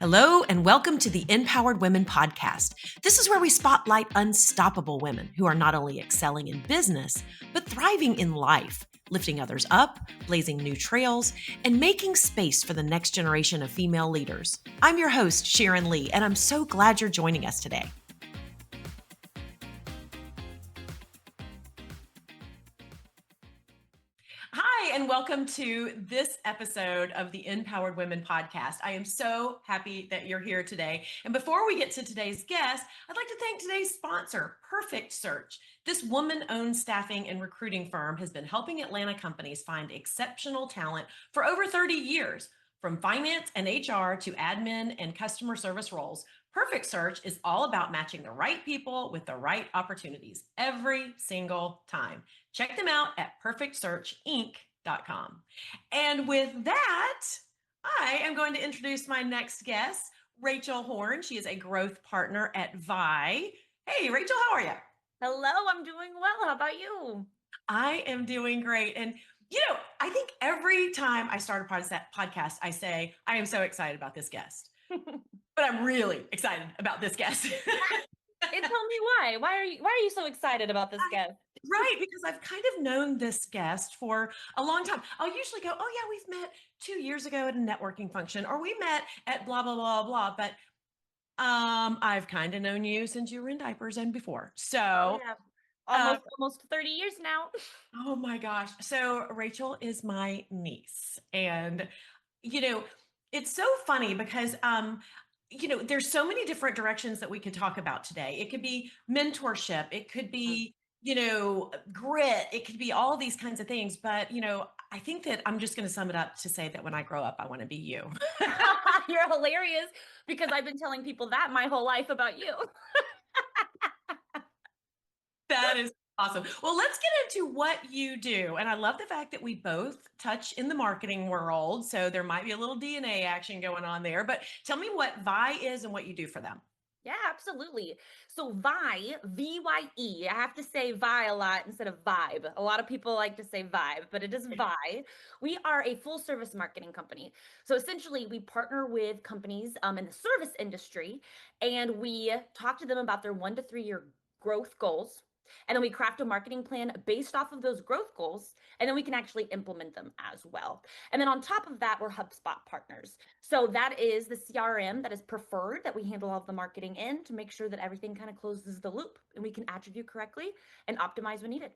Hello, and welcome to the InPowered Women Podcast. This is where we spotlight unstoppable women who are not only excelling in business, but thriving in life, lifting others up, blazing new trails, and making space for the next generation of female leaders. I'm your host, Sharon Lee, and I'm so glad you're joining us today. Hi, and welcome to this episode of the InPowered Women Podcast. I am so happy that you're here today. And before we get to today's guest, I'd like to thank today's sponsor, Perfect Search. This woman-owned staffing and recruiting firm has been helping Atlanta companies find exceptional talent for over 30 years. From finance and HR to admin and customer service roles, Perfect Search is all about matching the right people with the right opportunities every single time. Check them out at perfectsearchinc.com. And with that, I am going to introduce my next guest, Rachael Horn. She is a growth partner at Vye. Hey, Rachael, how are you? Hello, I'm doing well. How about you? I am doing great. And I think every time I start a podcast, I say, I am so excited about this guest. But I'm really excited about this guest. And tell me why. Why are you so excited about this guest? Right, because I've kind of known this guest for a long time. I'll usually go, oh yeah, we've met 2 years ago at a networking function, or we met at blah, blah, blah, blah. But I've kind of known you since you were in diapers and before. So Almost 30 years now. oh my gosh. So Rachael is my niece. And, it's so funny because, there's so many different directions that we could talk about today. It could be mentorship. It could be, grit. It could be all these kinds of things. But, I think that I'm just going to sum it up to say that when I grow up, I want to be you. You're hilarious because I've been telling people that my whole life about you. That is awesome. Well, let's get into what you do. And I love the fact that we both touch in the marketing world. So there might be a little DNA action going on there. But tell me what Vye is and what you do for them. Yeah, absolutely. So Vye, V-Y-E, I have to say Vye a lot instead of vibe. A lot of people like to say vibe, but it is Vye. We are a full service marketing company. So essentially we partner with companies in the service industry, and we talk to them about their 1 to 3 year growth goals. And then we craft a marketing plan based off of those growth goals, and then we can actually implement them as well. And then on top of that, we're HubSpot partners. So that is the CRM that is preferred, that we handle all of the marketing in to make sure that everything kind of closes the loop and we can attribute correctly and optimize when needed.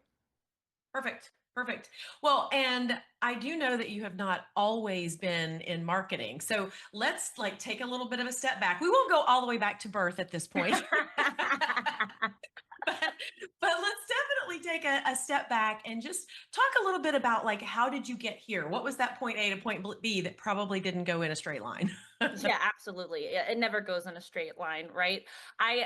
Perfect. Perfect. Well, and I do know that you have not always been in marketing. So let's take a little bit of a step back. We won't go all the way back to birth at this point. But let's definitely take a step back and just talk a little bit about how did you get here? What was that point A to point B that probably didn't go in a straight line? Yeah, absolutely. It never goes in a straight line, right? I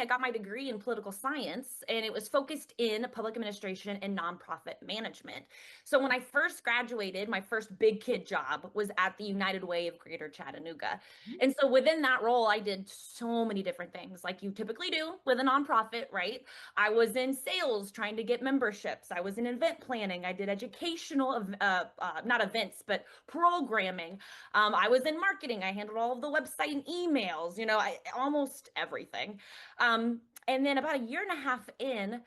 got my degree in political science, and it was focused in public administration and nonprofit management. So when I first graduated, my first big kid job was at the United Way of Greater Chattanooga. And so within that role, I did so many different things like you typically do with a nonprofit, right? I was in sales trying to get memberships. I was in event planning. I did educational, not events, but programming. I was in marketing. I handled all of the website and emails, almost everything. And then about a year and a half in,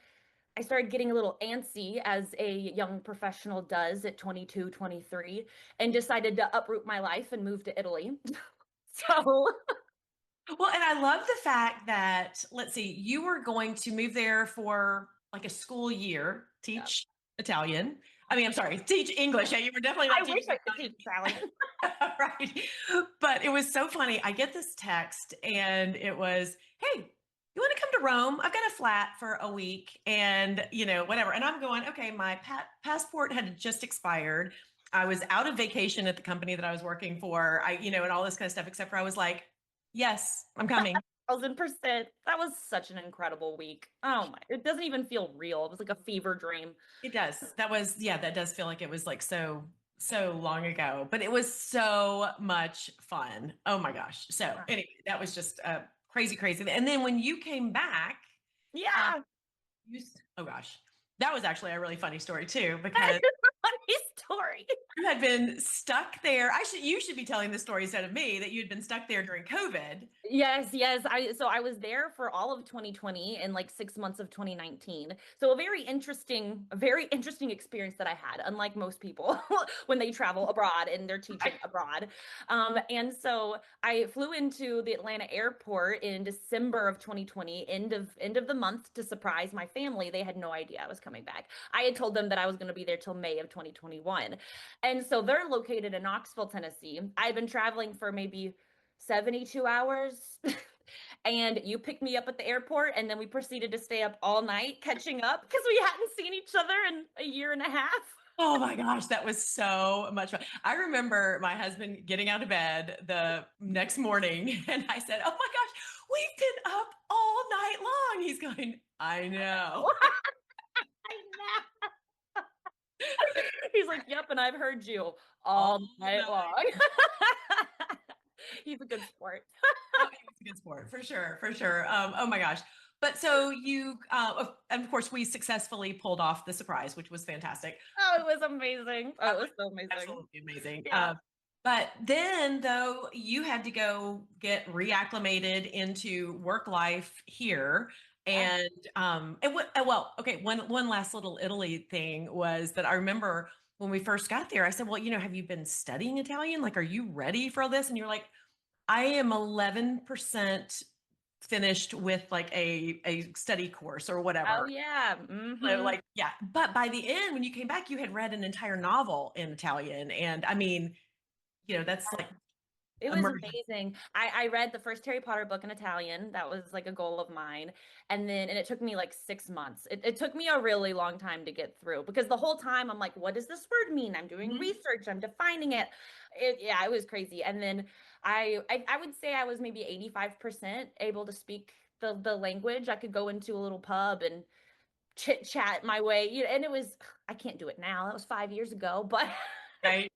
I started getting a little antsy, as a young professional does at 22, 23, and decided to uproot my life and move to Italy. So Well, and I love the fact that, let's see, you were going to move there for a school year, teach Italian. I mean, I'm sorry, teach English. Yeah, you were definitely not I wish I could teach Italian. right. But it was so funny. I get this text and it was, hey, you want to come to Rome? I've got a flat for a week and, whatever. And I'm going, okay, my passport had just expired. I was out of vacation at the company that I was working for, and all this kind of stuff, except for I was like, yes, I'm coming. 1,000%. That was such an incredible week. Oh my, it doesn't even feel real. It was like a fever dream. It does. That does feel like it was so long ago, but it was so much fun. Oh my gosh. So anyway, that was just crazy. And then when you came back, yeah, oh gosh, that was actually a really funny story too, that because is a funny story. You had been stuck there. You should be telling the story instead of me, that you had been stuck there during COVID. Yes. I was there for all of 2020 and like 6 months of 2019. So a very interesting experience that I had, unlike most people when they travel abroad and they're teaching abroad. And so I flew into the Atlanta airport in December of 2020, end of the month, to surprise my family. They had no idea I was coming back. I had told them that I was going to be there till May of 2021. And so they're located in Knoxville, Tennessee. I've been traveling for maybe 72 hours. And you picked me up at the airport, and then we proceeded to stay up all night catching up because we hadn't seen each other in a year and a half. Oh my gosh, that was so much fun. I remember my husband getting out of bed the next morning and I said, "Oh my gosh, we've been up all night long." He's going, "I know." I know. He's like, "Yep, and I've heard you all night long." He's a good sport. Oh, he was a good sport, for sure, for sure. Oh my gosh. But so you, and of course, we successfully pulled off the surprise, which was fantastic. Oh, it was amazing. Oh, it was so amazing. Absolutely amazing. Yeah. But then, though, you had to go get reacclimated into work life here. Yeah. Well, okay, one last little Italy thing was that I remember when we first got there, I said, "Well, have you been studying Italian? Like, are you ready for this?" And you're like, "I am 11% finished with like a study course or Oh whatever." yeah. So Hmm. like, yeah. But by the end, when you came back, you had read an entire novel in Italian. And I mean, that's like It was immersion. amazing. I read the first Harry Potter book in Italian. That was like a goal of mine. And it took me like 6 months. It took me a really long time to get through because the whole time I'm like, what does this word mean? I'm doing Mhm. research, I'm defining it. Yeah, it was crazy. And then I would say I was maybe 85% able to speak the language. I could go into a little pub and chit chat my way. And it was, I can't do it now. That was 5 years ago, but Right.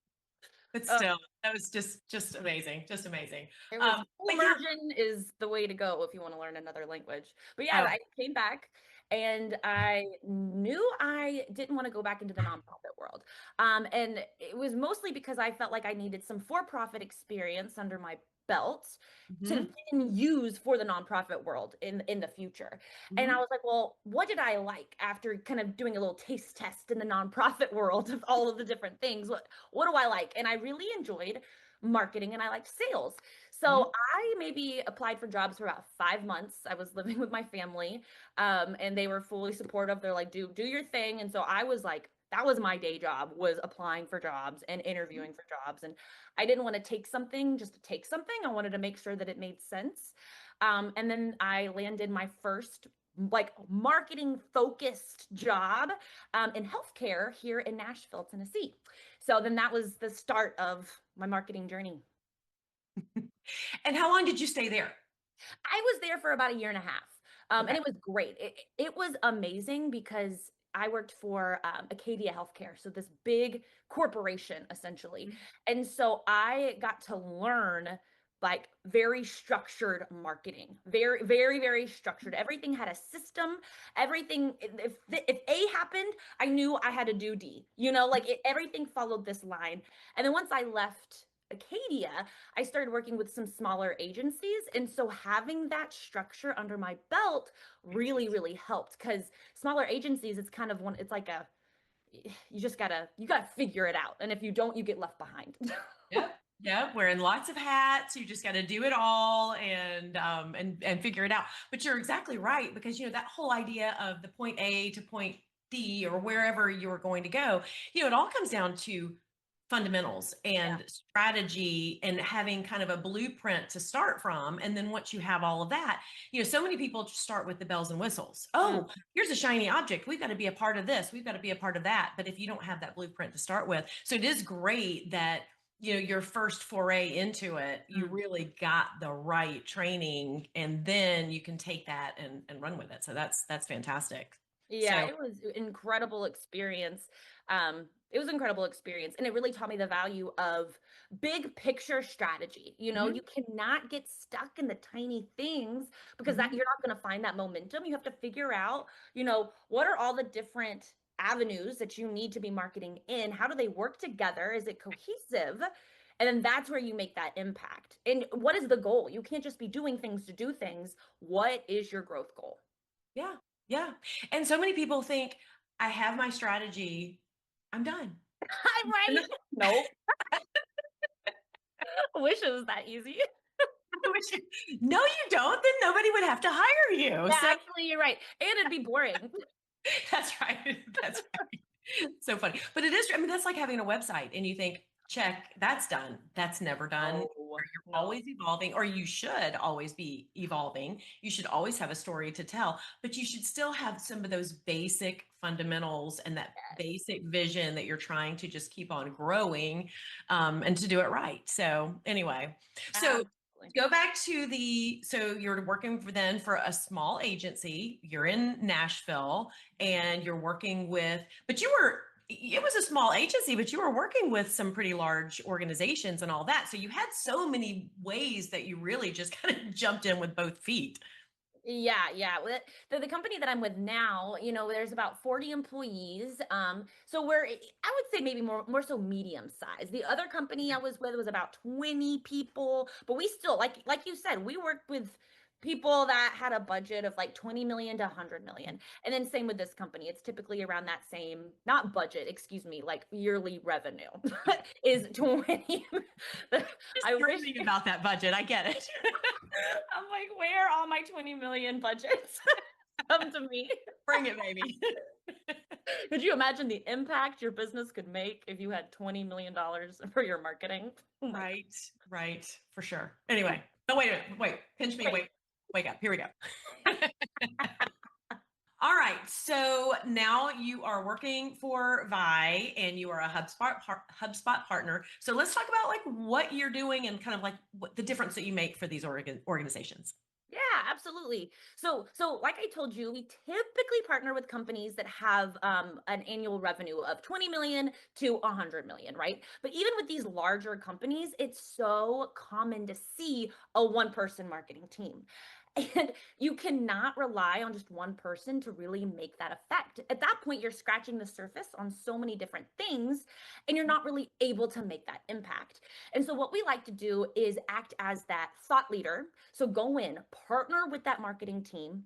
But uh, still, that was just amazing. Just amazing. it was full But yeah. immersion is the way to go if you want to learn another language. But yeah, Oh, I came back and I knew I didn't want to go back into the nonprofit world. And it was mostly because I felt like I needed some for-profit experience under my belt to mhm, then use for the nonprofit world in the future. And I mhm. was like, well, what did I like after kind of doing a little taste test in the nonprofit world of all of the different things? What do I like? And I really enjoyed marketing and I liked sales. Mhm. So I maybe applied for jobs for about 5 months. I was living with my family, and they were fully supportive. They're like, do your thing. And so I was like, that was my day job, was applying for jobs and interviewing for jobs. And I didn't want to take something just to take something. I wanted to make sure that it made sense. And then I landed my first like marketing focused job in healthcare here in Nashville, Tennessee. So then that was the start of my marketing journey. And how long did you stay there? I was there for about a year and a half. And Okay. it was great. It was amazing because I worked for Acadia Healthcare, so this big corporation essentially. And so I got to learn like very structured marketing, very, very, very structured. Everything had a system. Everything, if A happened, I knew I had to do D. Like everything followed this line. And then once I left Acadia, I started working with some smaller agencies. And so having that structure under my belt really, really helped because smaller agencies, it's kind of it's like you gotta figure it out. And if you don't, you get left behind. Yep. Yep. Wearing lots of hats. You just got to do it all and figure it out. But you're exactly right, because that whole idea of the point A to point D or wherever you're going to go, it all comes down to fundamentals Yeah. and strategy and having kind of a blueprint to start from. And then once you have all of that, so many people just start with the bells and whistles. Mm. Oh, here's a shiny object. We've got to be a part of this. We've got to be a part of that. But if you don't have that blueprint to start with, so it is great that your first foray into it, you Mm. really got the right training, and then you can take that and run with it. So that's fantastic. Yeah, So it was incredible experience. It was incredible experience, and it really taught me the value of big picture strategy. mhm, You cannot get stuck in the tiny things because that mhm, you're not going to find that momentum. You have to figure out, what are all the different avenues that you need to be marketing in. How do they work together? Is it cohesive? And then that's where you make that impact. And what is the goal? You can't just be doing things to do things. What is your growth goal? Yeah. Yeah. And so many people think, I have my strategy, I'm done. I'm right. Nope. I wish it was that easy. No, you don't. Then nobody would have to hire you. Yeah, So actually, you're right. And it'd be boring. that's right. That's right. So funny. But it is, I mean, that's like having a website and you think, check, that's done. That's never done. No, You're no. always evolving, or you should always be evolving. You should always have a story to tell, but you should still have some of those basic fundamentals and that basic vision that you're trying to just keep on growing, and to do it right. So anyway, so go back to so you're working for a small agency. You're in Nashville and you're working with, it was a small agency, but you were working with some pretty large organizations and all that. So you had so many ways that you really just kind of jumped in with both feet. Yeah. The company that I'm with now, there's about 40 employees. So I would say maybe more so medium size. The other company I was with was about 20 people, but we still, like you said, we worked with people that had a budget of like 20 million to 100 million. And then same with this company. It's typically around that same, not budget, excuse me, like yearly revenue is 20. I was thinking about that budget. I get it. I'm like, where are all my 20 million budgets? Come to me. Bring it, baby. Could you imagine the impact your business could make if you had $20 million for your marketing? Right. For sure. Anyway, but wait, pinch me. Wake up. Here we go. All right. So now you are working for Vye and you are a HubSpot partner. So let's talk about like what you're doing and kind of like what the difference that you make for these organizations. Yeah, absolutely. So like I told you, we typically partner with companies that have an annual revenue of 20 million to 100 million, right? But even with these larger companies, it's so common to see a one-person marketing team. And you cannot rely on just one person to really make that effect. At that point, you're scratching the surface on so many different things, and you're not really able to make that impact. And so what we like to do is act as that thought leader. So go in, partner with that marketing team.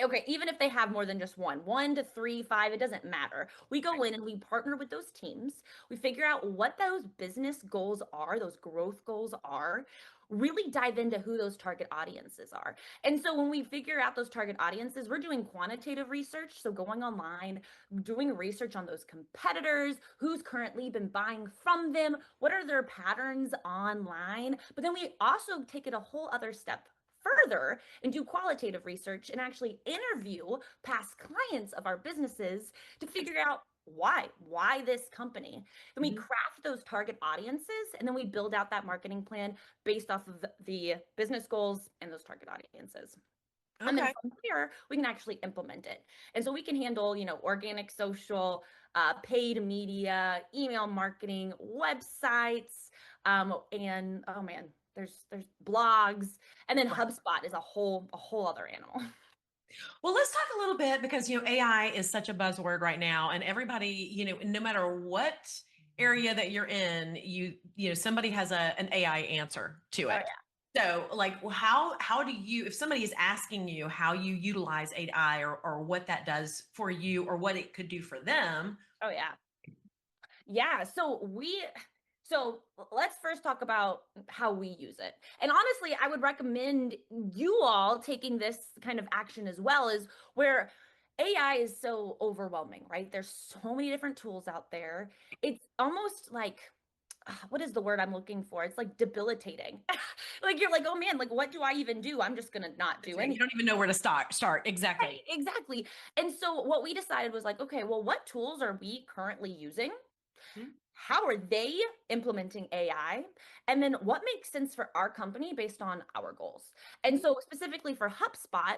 Okay, even if they have more than just one to three, five, it doesn't matter. We go in and we partner with those teams. We figure out what those business goals are, those growth goals are, really dive into who those target audiences are. And so when we figure out those target audiences, we're doing quantitative research. So going online, doing research on those competitors, who's currently been buying from them, what are their patterns online. But then we also take it a whole other step further and do qualitative research and actually interview past clients of our businesses to figure out why this company. Then we craft those target audiences and then we build out that marketing plan based off of the business goals and those target audiences. Okay. And then from here, we can actually implement it. And so we can handle, organic social, paid media, email marketing, websites, and oh man, there's blogs, and then HubSpot is a whole other animal. Well, let's talk a little bit because, AI is such a buzzword right now and everybody, no matter what area that you're in, somebody has an AI answer to it. Oh, yeah. So like, how do you, if somebody is asking you how you utilize AI or what that does for you or what it could do for them? Oh yeah. Yeah. So let's first talk about how we use it. And honestly, I would recommend you all taking this kind of action as well, is where AI is so overwhelming, right? There's so many different tools out there. It's almost like, what is the word I'm looking for? It's like debilitating. Like you're like, oh man, like what do I even do? I'm just gonna not do anything. You don't even know where to start. Exactly. Right, exactly. And so what we decided was like, okay, well, what tools are we currently using? How are they implementing AI? And then what makes sense for our company based on our goals? And so specifically for HubSpot,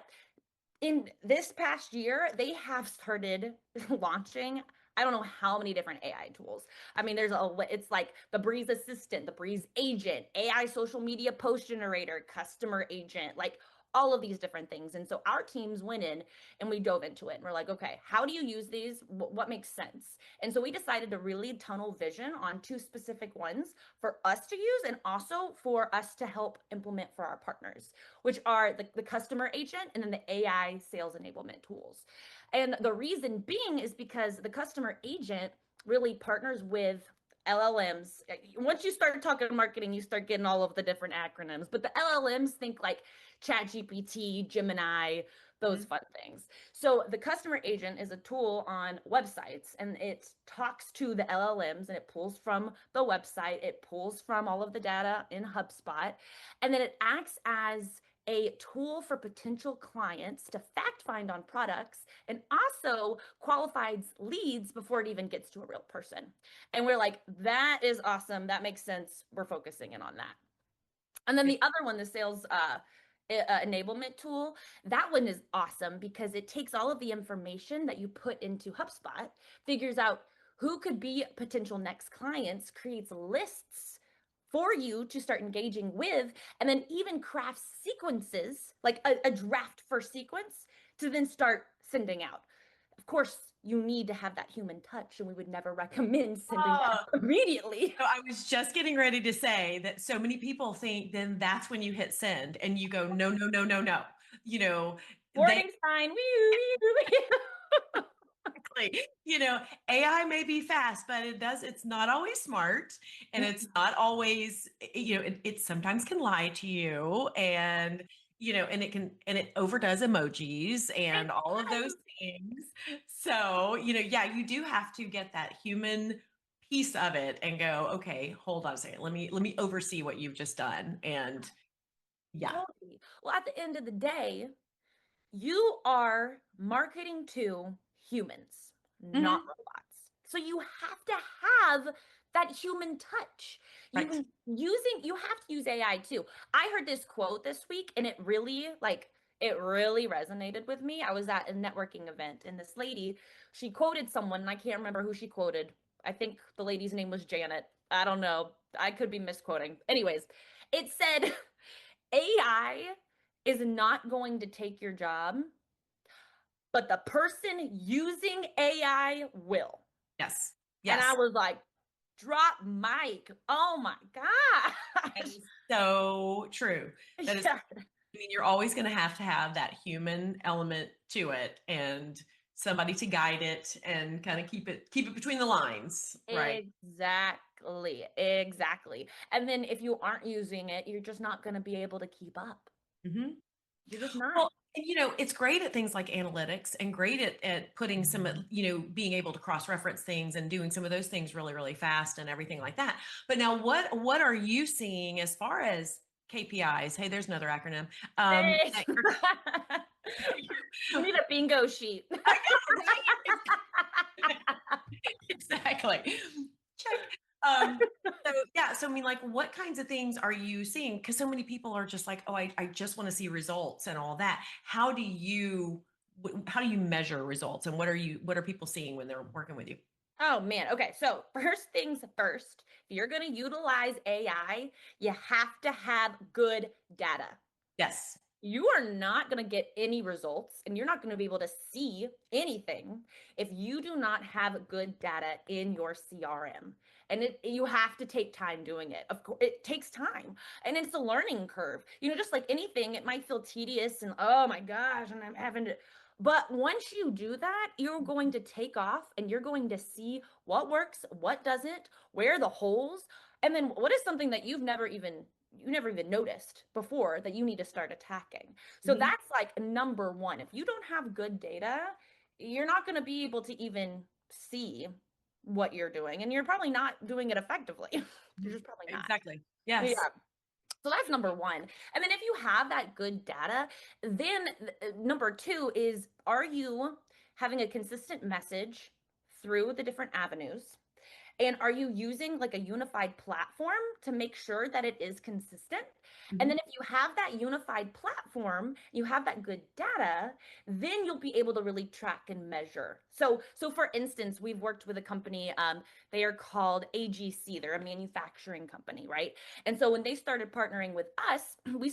in this past year, they have started launching, I don't know how many different AI tools. I mean, it's like the Breeze Assistant, the Breeze Agent, AI social media post generator, customer agent, like all of these different things. And so our teams went in and we dove into it. And we're like, okay, how do you use these? What makes sense? And so we decided to really tunnel vision on two specific ones for us to use and also for us to help implement for our partners, which are the customer agent and then the AI sales enablement tools. And the reason being is because the customer agent really partners with LLMs. Once you start talking marketing, you start getting all of the different acronyms. But the LLMs, think like ChatGPT, Gemini, those fun things. So the customer agent is a tool on websites, and it talks to the LLMs, and it pulls from the website, it pulls from all of the data in HubSpot, and then it acts as a tool for potential clients to fact find on products and also qualifies leads before it even gets to a real person. And we're like, that is awesome. That makes sense. We're focusing in on that. And then the other one, the sales enablement tool, that one is awesome because it takes all of the information that you put into HubSpot, figures out who could be potential next clients, creates lists for you to start engaging with, and then even crafts sequences, like a draft first sequence to then start sending out. Of course, you need to have that human touch, and we would never recommend sending that immediately. So I was just getting ready to say that so many people think then that's when you hit send and you go, no, no, no, no, no. Warning sign. AI may be fast, but it's not always smart, and it's not always, it sometimes can lie to you, and it overdoes emojis and all of those things. So, yeah, you do have to get that human piece of it and go, okay, hold on a second. Let me oversee what you've just done. And yeah. Totally. Well, at the end of the day, you are marketing to humans, not robots. So you have to have that human touch. Right. You have to use AI too. I heard this quote this week and it really resonated with me. I was at a networking event and this lady, she quoted someone and I can't remember who she quoted. I think the lady's name was Janet. I don't know. I could be misquoting. Anyways, it said AI is not going to take your job, but the person using AI will. Yes. And I was like, drop mic. Oh my gosh. That is so true. That is, I mean, you're always going to have that human element to it and somebody to guide it and kind of keep it between the lines, right? Exactly. And then if you aren't using it, you're just not going to be able to keep up. Mm-hmm. You're just not. Well, it's great at things like analytics and great at putting some, being able to cross-reference things and doing some of those things really, really fast and everything like that. But now what are you seeing as far as KPIs? Hey, there's another acronym. You need a bingo sheet. I know, right? Exactly. Check. So I mean, like, what kinds of things are you seeing? Because so many people are just like, oh, I just want to see results and all that. How do you measure results, and what are people seeing when they're working with you? Oh man. Okay. So first things first, if you're going to utilize AI, you have to have good data. Yes. You are not going to get any results and you're not going to be able to see anything if you do not have good data in your CRM. And you have to take time doing it. Of course, it takes time and it's a learning curve. Just like anything, it might feel tedious and oh my gosh, and I'm having to. But once you do that, you're going to take off and you're going to see what works, what doesn't, where are the holes, and then what is something that you never even noticed before that you need to start attacking. So that's like number one. If you don't have good data, you're not going to be able to even see what you're doing, and you're probably not doing it effectively. You're just probably not. Exactly. Yes. Yeah. So that's number one. And then if you have that good data, then number two is, are you having a consistent message through the different avenues? And are you using like a unified platform to make sure that it is consistent? And Mhm. then if you have that unified platform, you have that good data, then you'll be able to really track and measure. So for instance, we've worked with a company, they are called AGC. They're a manufacturing company, right? And so when they started partnering with us, we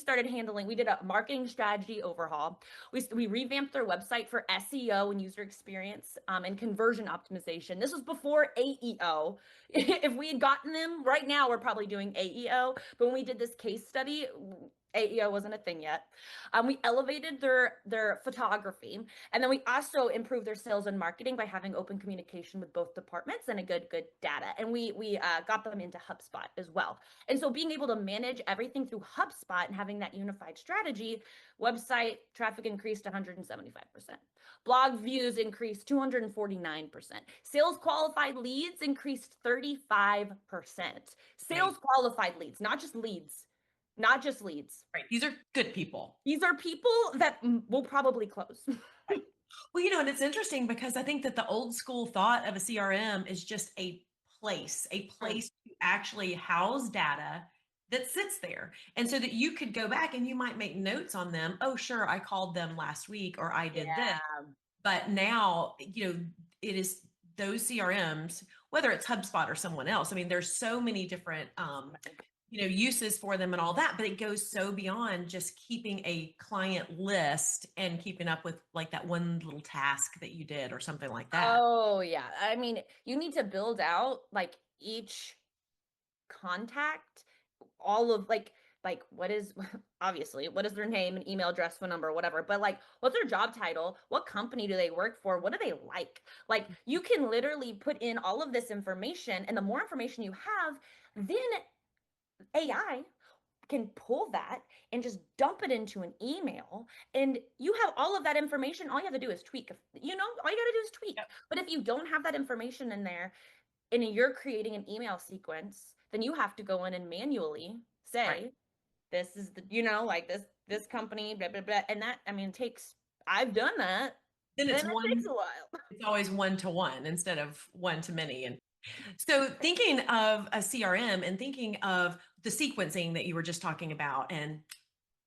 did a marketing strategy overhaul. We revamped their website for SEO and user experience, and conversion optimization. This was before AEO. If we had gotten them right now, we're probably doing AEO. But when we did this case study, AEO wasn't a thing yet. We elevated their photography, and then we also improved their sales and marketing by having open communication with both departments and a good data. And we got them into HubSpot as well. And so being able to manage everything through HubSpot and having that unified strategy, website traffic increased 175%. Blog views increased 249%. Sales qualified leads increased 35%. Right. Sales qualified leads, not just leads, not just leads. Right. These are good people. These are people that will probably close. Right. Well, and it's interesting because I think that the old school thought of a CRM is just a place to actually house data that sits there. And so that you could go back and you might make notes on them. Oh, sure, I called them last week or I did this. Yeah. But now, it is those CRMs, whether it's HubSpot or someone else. I mean, there's so many different uses for them and all that, but it goes so beyond just keeping a client list and keeping up with like that one little task that you did or something like that. Oh, yeah. I mean, you need to build out like each contact, all of like what is obviously what is their name and email address, phone number, whatever, but like what's their job title, what company do they work for, what do they like you can literally put in all of this information, and the more information you have, then AI can pull that and just dump it into an email, and you have all of that information. All you have to do is tweak, all you got to do is tweak. Yep. But if you don't have that information in there and you're creating an email sequence, then you have to go in and manually Right. say, this is the, like this company, blah, blah, blah. And that, I mean, I've done that, Then and it's it takes a while. it's always one to one instead of one to many. And so thinking of a CRM and thinking of the sequencing that you were just talking about, and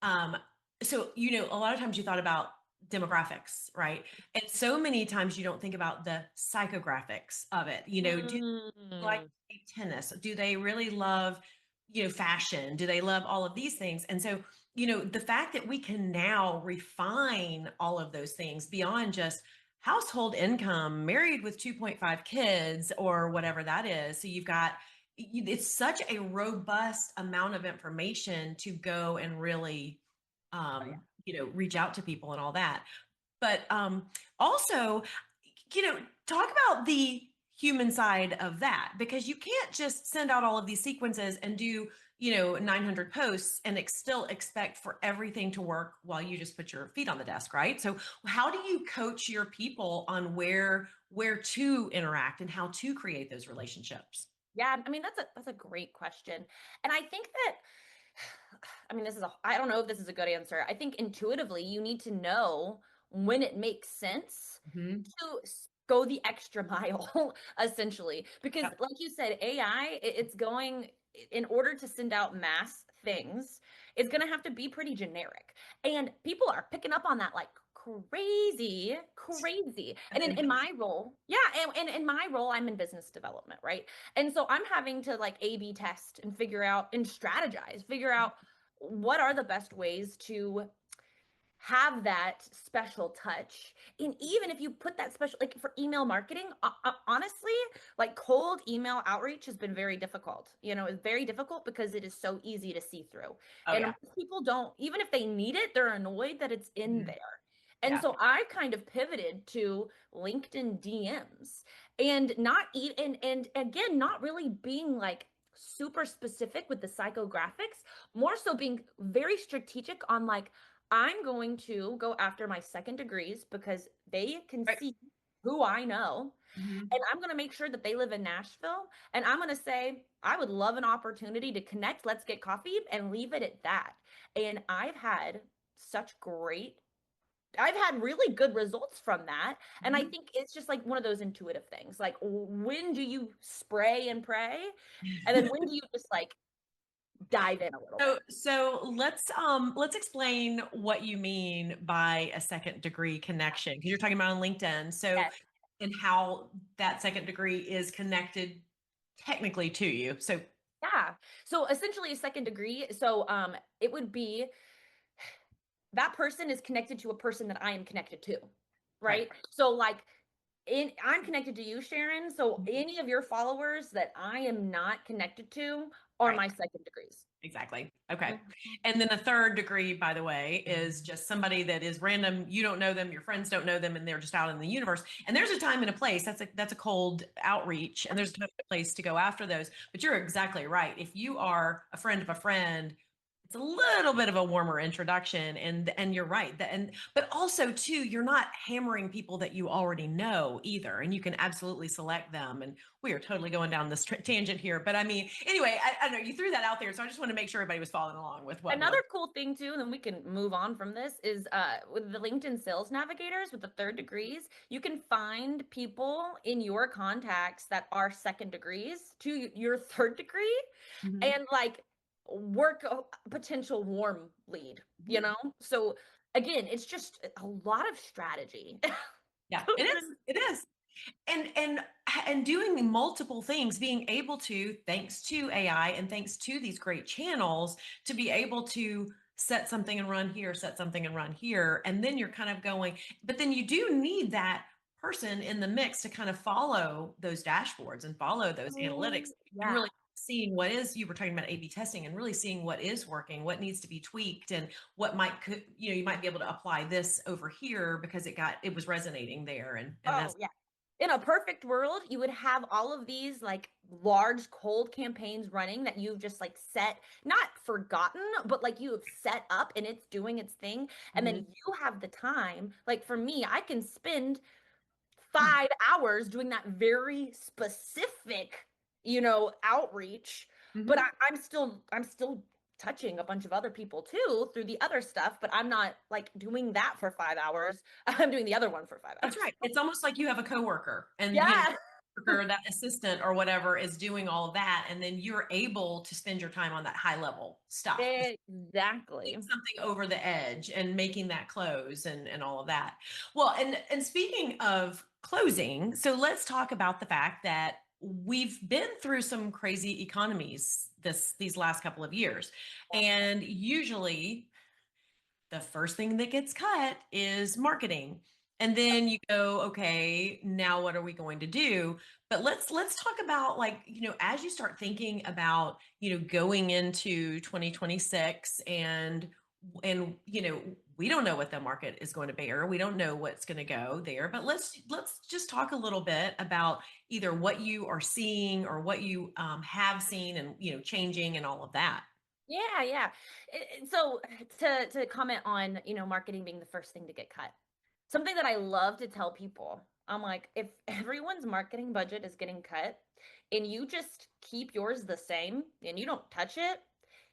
um, so a lot of times you thought about demographics, right? And so many times you don't think about the psychographics of it. Do they like Mm. to play tennis? Do they really love, fashion? Do they love all of these things? And so, the fact that we can now refine all of those things beyond just household income, married with 2.5 kids, or whatever that is. So you've got, it's such a robust amount of information to go and really, Oh, yeah. reach out to people and all that. But also, talk about the human side of that, because you can't just send out all of these sequences and do 900 posts and still expect for everything to work while you just put your feet on the desk, right? So how do you coach your people on where to interact and how to create those relationships? Yeah, I mean, that's a great question. And I think that I mean, I don't know if this is a good answer. I think intuitively you need to know when it makes sense Hmm. to go the extra mile, essentially. Because Yeah. like you said, AI, it's going, in order to send out mass things, it's going to have to be pretty generic. And people are picking up on that like crazy, crazy. And That's in interesting. my role, yeah, and in my role, I'm in business development, right? And so I'm having to like A B test and figure out and strategize, figure out what are the best ways to have that special touch. And even if you put that special, like for email marketing, honestly, like cold email outreach has been very difficult. It's very difficult because it is so easy to see through. Oh And yeah. most people don't, even if they need it, they're annoyed that it's in Mhm. there. And Yeah. so I kind of pivoted to LinkedIn DMs, and not eat and again, not really being like super specific with the psychographics, more so being very strategic on like, I'm going to go after my second degrees because they can Right. see who I know. Mhm. And I'm going to make sure that they live in Nashville. And I'm going to say, I would love an opportunity to connect. Let's get coffee, and leave it at that. And I've had such great I've had really good results from that. And I Mhm. think it's just like one of those intuitive things. Like, when do you spray and pray? And then when do you just like dive in a little bit? So let's explain what you mean by a second degree connection, because you're talking about on LinkedIn. So, Yes. and how that second degree is connected technically to you. So Yeah. So essentially a second degree. So it would be that person is connected to a person that I am connected to. right. Right. So like I'm connected to you, Sharon. So any of your followers that I am not connected to are Right. my second degrees. Exactly. Okay. Mhm. And then a third degree, by the way, is just somebody that is random. You don't know them, your friends don't know them, and they're just out in the universe. And there's a time and a place. That's a cold outreach, and there's a time and a place to go after those. But you're exactly right. If you are a friend of a friend, it's a little bit of a warmer introduction, and you're right. But also too, you're not hammering people that you already know either, and you can absolutely select them. And we are totally going down this tangent here, but I mean, anyway, I know you threw that out there, so I just want to make sure everybody was following along with what. Another cool thing too, and then we can move on from this, is with the LinkedIn sales navigators with the third degrees, you can find people in your contacts that are second degrees to your third degree Mhm. and like work a potential warm lead, you Mhm. know? So again, it's just a lot of strategy. Yeah, it is. It is. And doing multiple things, being able to, thanks to AI and thanks to these great channels, to be able to set something and run here, set something and run here, and then you're kind of going, but then you do need that person in the mix to kind of follow those dashboards and follow those analytics and Yeah. really seeing what is, you were talking about A/B testing, and really seeing what is working, what needs to be tweaked, and what you might be able to apply this over here because it was resonating there, and Oh, that's yeah. In a perfect world, you would have all of these like large cold campaigns running that you've just like set, not forgotten, but like you have set up and it's doing its thing. And then Mhm. you have the time. Like for me, I can spend 5 hours doing that very specific, outreach, but Mhm. I'm still touching a bunch of other people too through the other stuff, but I'm not like doing that for 5 hours. I'm doing the other one for 5 hours. That's right. It's almost like you have a coworker, and Yeah, coworker, that assistant or whatever is doing all of that, and then you're able to spend your time on that high level stuff, exactly. getting something over the edge and making that close and all of that. Well, and speaking of closing, so let's talk about the fact that we've been through some crazy economies these last couple of years, and usually the first thing that gets cut is marketing. And then you go, okay, now what are we going to do? But let's talk about, like, as you start thinking about, going into 2026, and we don't know what the market is going to bear. We don't know what's going to go there, but let's just talk a little bit about either what you are seeing or what you have seen, and changing and all of that. Yeah, yeah. So to comment on, marketing being the first thing to get cut. Something that I love to tell people, I'm like, if everyone's marketing budget is getting cut and you just keep yours the same and you don't touch it,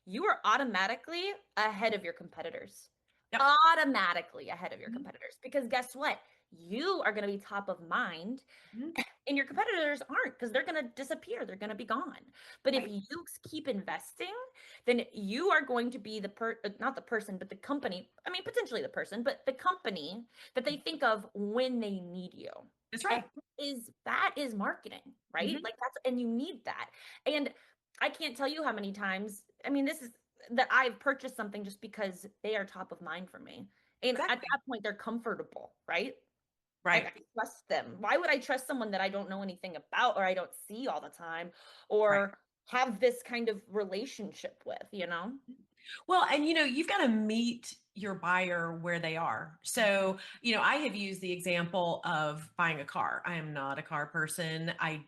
you are automatically ahead of your competitors. Yep. Automatically ahead of your Mhm. competitors. Because guess what? You are going to be top of mind Mhm. and your competitors aren't, because they're going to disappear, they're going to be gone. But if Right. you keep investing, then you are going to be not the person, but the company, I mean potentially the person, but the company that they think of when they need you. That's And right. that is marketing, right? Mhm. Like that's, and you need that. And I can't tell you how many times, I mean, this is that I've purchased something just because they are top of mind for me, and at Exactly. that point they're comfortable, right? Like Right. I trust them. Why would I trust someone that I don't know anything about or I don't see all the time Right. or have this kind of relationship with? Well, and you've got to meet your buyer where they are. So, I have used the example of buying a car. I am not a car person. I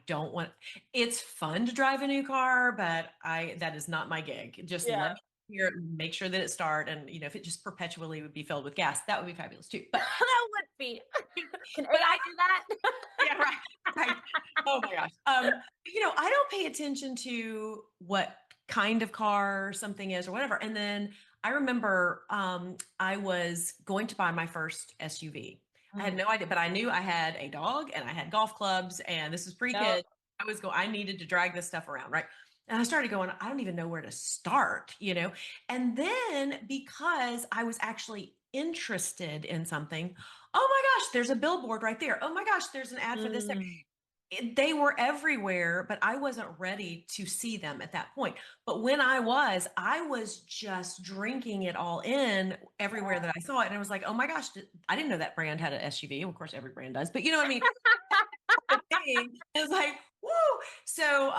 don't want, it's fun to drive a new car, but that is not my gig. Just let Yeah. me hear it, make sure that it start. And, if it just perpetually would be filled with gas, that would be fabulous too. But, That would be. Can but AI do that? yeah, right, right. Oh my gosh. I don't pay attention to what kind of car something is or whatever. And then I remember I was going to buy my first SUV. I had Mm. no idea, but I knew I had a dog and I had golf clubs, and this was Yep. pre-kid. I needed to drag this stuff around, right? And I started going, I don't even know where to start, you know? And then because I was actually interested in something, oh my gosh, there's a billboard right there. Oh my gosh, there's an ad for this. Mm. They were everywhere, but I wasn't ready to see them at that point. But when I was just drinking it all in everywhere that I saw it. And I was like, oh my gosh, I didn't know that brand had an SUV. Of course, every brand does, but you know what I mean? The thing. It was like, woo. So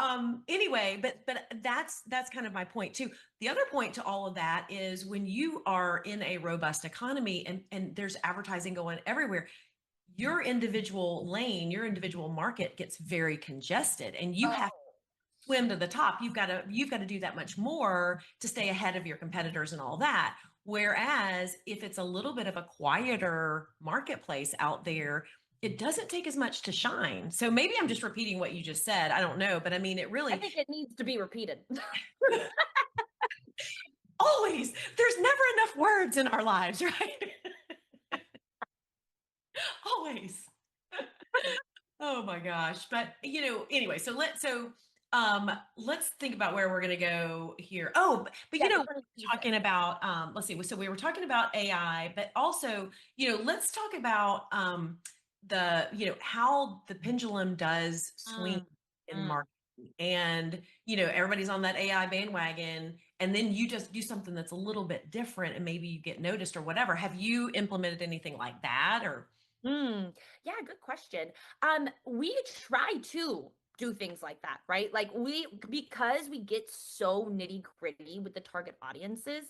anyway, but that's kind of my point too. The other point to all of that is when you are in a robust economy and there's advertising going everywhere, your individual lane, your individual market gets very congested, and you have to Oh, swim to the top. You've got to do that much more to stay ahead of your competitors and all that. Whereas if it's a little bit of a quieter marketplace out there, it doesn't take as much to shine. So maybe I'm just repeating what you just said. I don't know, but I mean, it I really think it needs to be repeated. always, there's never enough words in our lives, right? Always. Oh my gosh. But anyway, let's think about where we're gonna go here. Oh, but Yeah, different pieces. talking about let's see, so we were talking about AI, but also, let's talk about how the pendulum does swing Mm. in Mm. marketing. And everybody's on that AI bandwagon, and then you just do something that's a little bit different and maybe you get noticed or whatever. Have you implemented anything like that? Or Mm, yeah, good question. We try to do things like that, right? Like because we get so nitty gritty with the target audiences,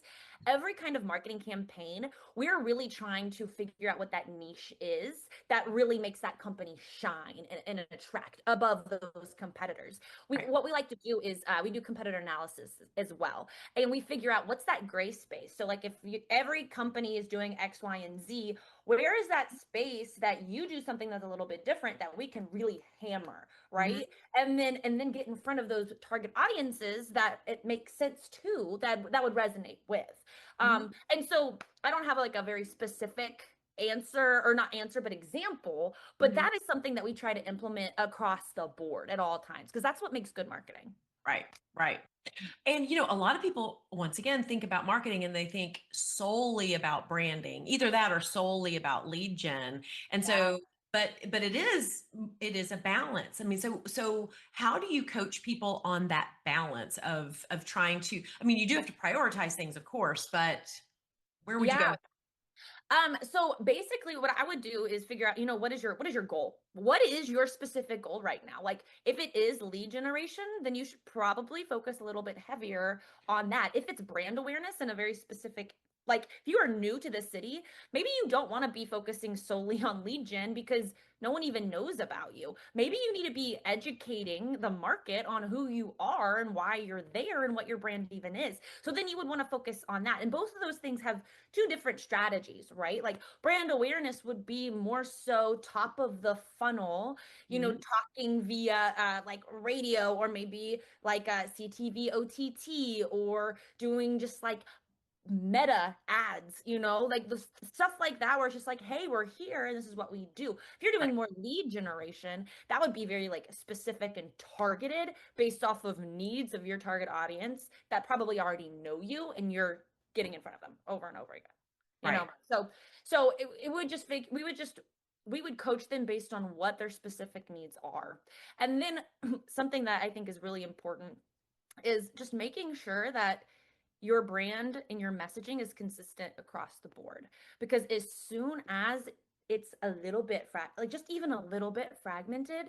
every kind of marketing campaign, we're really trying to figure out what that niche is that really makes that company shine and attract above those competitors. right, What we like to do is we do competitor analysis as well, and we figure out what's that gray space. So like if every company is doing X, Y, and Z, where is that space that you do something that's a little bit different that we can really hammer, mhm, right? And then get in front of those target audiences that it makes sense to, that would resonate with. mhm, And so I don't have like a very specific answer, or not answer but example, but mhm. that is something that we try to implement across the board at all times, because that's what makes good marketing. Right, right. And a lot of people once again think about marketing and they think solely about branding, either that or solely about lead gen. And Yeah. so, but it is a balance. I mean, so how do you coach people on that balance of trying to, I mean, you do have to prioritize things, of course, but where would you Yeah. go? So basically what I would do is figure out, what is your goal? What is your specific goal right now? Like if it is lead generation, then you should probably focus a little bit heavier on that. If it's brand awareness in a very specific, like if you are new to the city, maybe you don't want to be focusing solely on lead gen because no one even knows about you. Maybe you need to be educating the market on who you are and why you're there and what your brand even is. So then you would want to focus on that. And both of those things have two different strategies, right? Like brand awareness would be more so top of the funnel, Mhm. talking via like radio, or maybe like CTV, OTT, or doing just like meta ads, like the stuff like that, where it's just like, hey, we're here and this is what we do. If you're Right, doing more lead generation, that would be very like specific and targeted based off of needs of your target audience that probably already know you, and you're getting in front of them over and over again. you right, know so it would just we would coach them based on what their specific needs are. And then something that I think is really important is just making sure that your brand and your messaging is consistent across the board, because as soon as it's a little bit like just even a little bit fragmented,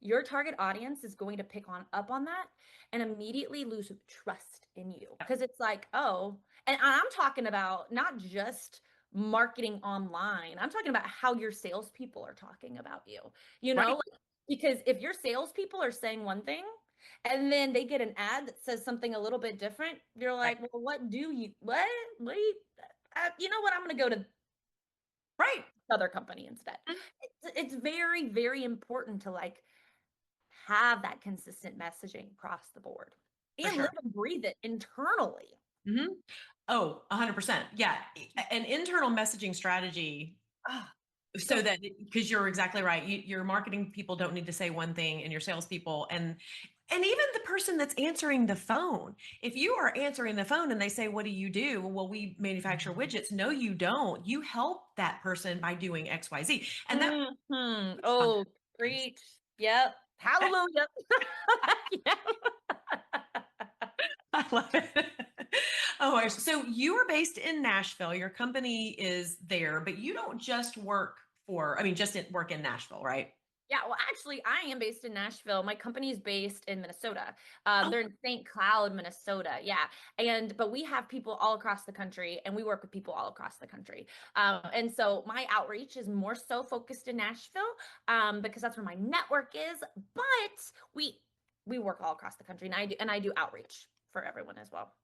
your target audience is going to pick on up on that and immediately lose trust in you, yep, because it's like, oh, and I'm talking about not just marketing online, I'm talking about how your salespeople are talking about you, right, like, because if your salespeople are saying one thing and then they get an ad that says something a little bit different, you're right, like, well, what do you, you know what, I'm going to go to right. the other company instead. It's very, very important to like have that consistent messaging across the board. for and live sure. and breathe it internally. Hmm. Oh, 100%. Yeah. An internal messaging strategy Ah, so so that, because you're exactly right. Your marketing people don't need to say one thing, and your salespeople and even the person that's answering the phone. If you are answering the phone and they say, "What do you do?" Well, we manufacture widgets. No, you don't. You help that person by doing X, Y, Z, and that on Oh, things. preach. Yep. Hallelujah. Yeah. I love it. Oh my gosh. So you are based in Nashville. Your company is there, but you don't just work just work in Nashville, right? Yeah, well, actually, I am based in Nashville. My company is based in Minnesota. Oh, They're in St. Cloud, Minnesota. Yeah, but we have people all across the country, and we work with people all across the country. And so my outreach is more so focused in Nashville, because that's where my network is. But we work all across the country, and I do outreach for everyone as well,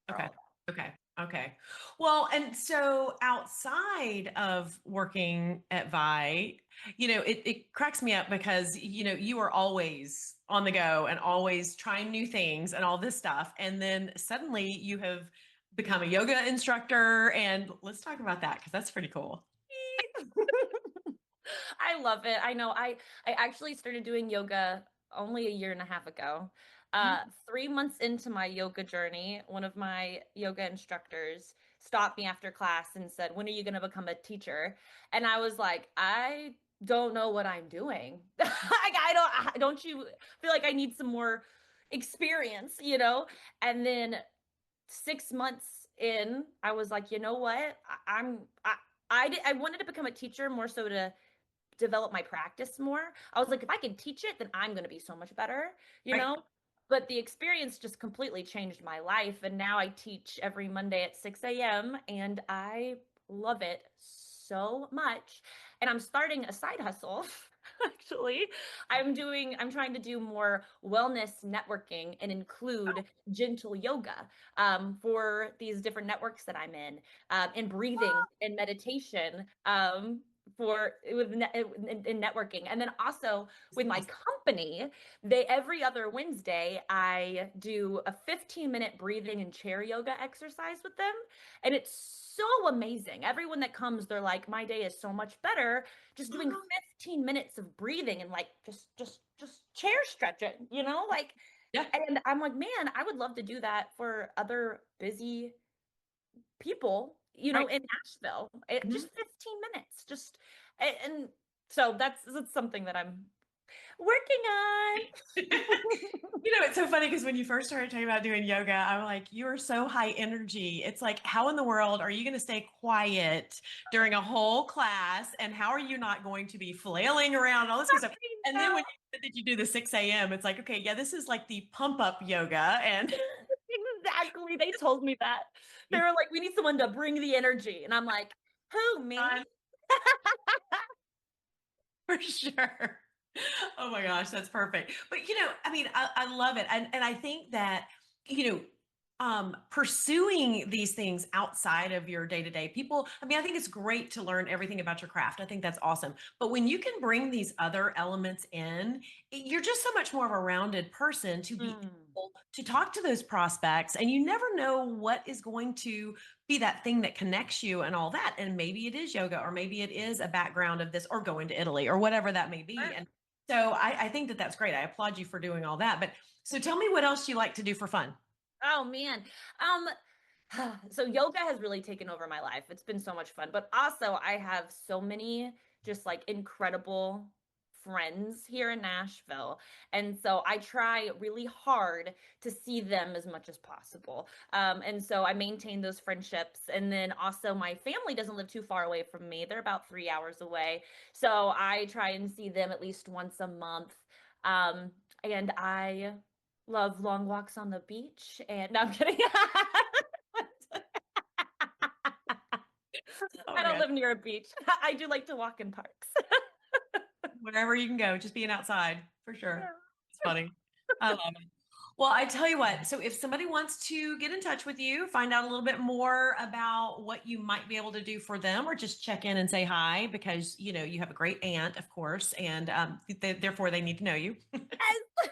for okay. all. Okay. Okay. Well, and so outside of working at Vye, it cracks me up because, you are always on the go and always trying new things and all this stuff. And then suddenly you have become a yoga instructor. And let's talk about that because that's pretty cool. I love it. I know. I actually started doing yoga only a year and a half ago. Mhm. 3 months into my yoga journey, one of my yoga instructors stopped me after class and said, "When are you going to become a teacher?" And I was like, "I don't know what I'm doing. Like, don't you feel like I need some more experience?" And then 6 months in, I was like, you know what? I wanted to become a teacher more so to develop my practice more. I was like, if I can teach it, then I'm going to be so much better, you Right. know? But the experience just completely changed my life. And now I teach every Monday at 6 a.m. and I love it so much. And I'm starting a side hustle. Actually, I'm trying to do more wellness networking and include gentle yoga, for these different networks that I'm in, and breathing and meditation, in networking. And then also with my company, they every other Wednesday I do a 15-minute breathing and chair yoga exercise with them, and it's so amazing. Everyone that comes, they're like, my day is so much better just doing 15 minutes of breathing and like just chair stretching, like. Yeah. And I'm like, man, I would love to do that for other busy people, Right. in Nashville. It Mhm. just 15 minutes. And so that's something that I'm working on. It's so funny because when you first started talking about doing yoga, I'm like, you're so high energy. It's like, how in the world are you going to stay quiet during a whole class? And how are you not going to be flailing around and all this kind of stuff? And then when you said that you do the 6 a.m., it's like, okay, yeah, this is like the pump up yoga. And Exactly. They told me that. They were like, we need someone to bring the energy. And I'm like, who, me? fun for sure. Oh my gosh, that's perfect. But I love it. And I think that, pursuing these things outside of your day-to-day people, I think it's great to learn everything about your craft. I think that's awesome. But when you can bring these other elements in, you're just so much more of a rounded person to be Mm. able to talk to those prospects. And you never know what is going to be that thing that connects you and all that. And maybe it is yoga, or maybe it is a background of this, or going to Italy, or whatever that may be. Sure. And so I think that that's great. I applaud you for doing all that. But so tell me what else you like to do for fun. Oh man. Um, so yoga has really taken over my life. It's been so much fun, but also I have so many just like incredible friends here in Nashville. And so I try really hard to see them as much as possible. And so I maintain those friendships. And then also my family doesn't live too far away from me. They're about 3 hours away. So I try and see them at least once a month. And I love long walks on the beach. And no, I'm kidding. Oh I my don't God. live near a beach. I do like to walk in parks. Wherever you can go, just being outside for sure. Yeah. It's funny. I love it. Well, I tell you what, so if somebody wants to get in touch with you, find out a little bit more about what you might be able to do for them, or just check in and say hi because, you have a great aunt, of course, and therefore they need to know you. Yes.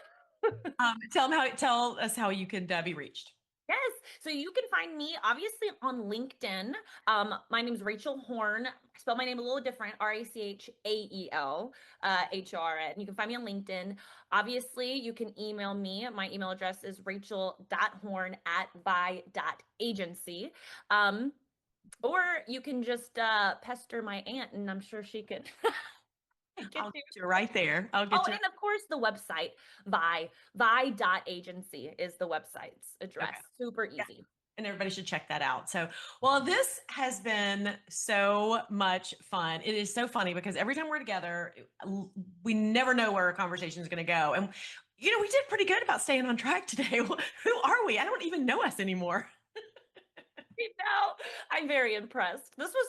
Tell us how you can be reached. Yes. So you can find me obviously on LinkedIn. My name is Rachael Horn. I spell my name a little different, Rachael Hrn. You can find me on LinkedIn. Obviously, you can email me. My email address is rachel.horn@vye.agency. Or you can just pester my aunt, and I'm sure she can I'll get you right there. I'll get you. and of course the website, Vye.agency is the website's address. Okay. Super easy. Yeah. And everybody should check that out. So, well, this has been so much fun. It is so funny because every time we're together, we never know where our conversation is going to go. And, we did pretty good about staying on track today. Who are we? I don't even know us anymore. I'm very impressed. This was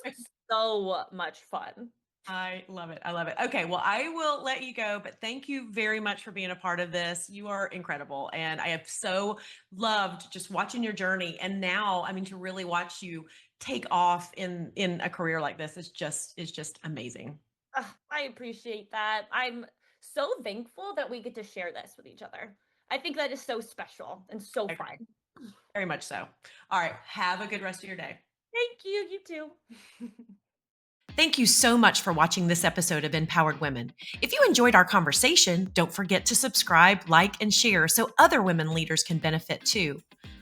so much fun. I love it. I love it. Okay. Well, I will let you go, but thank you very much for being a part of this. You are incredible. And I have so loved just watching your journey. And now, to really watch you take off in a career like this is just amazing. I appreciate that. I'm so thankful that we get to share this with each other. I think that is so special and so fun. Very much so. All right. Have a good rest of your day. Thank you. You too. Thank you so much for watching this episode of Empowered Women. If you enjoyed our conversation, don't forget to subscribe, like, and share so other women leaders can benefit too.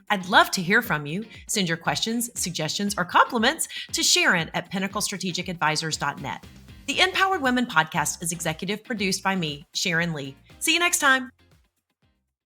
I'd love to hear from you. Send your questions, suggestions, or compliments to Sharon at pinnaclestrategicadvisors.net. The Empowered Women Podcast is executive produced by me, Sharon Lee. See you next time.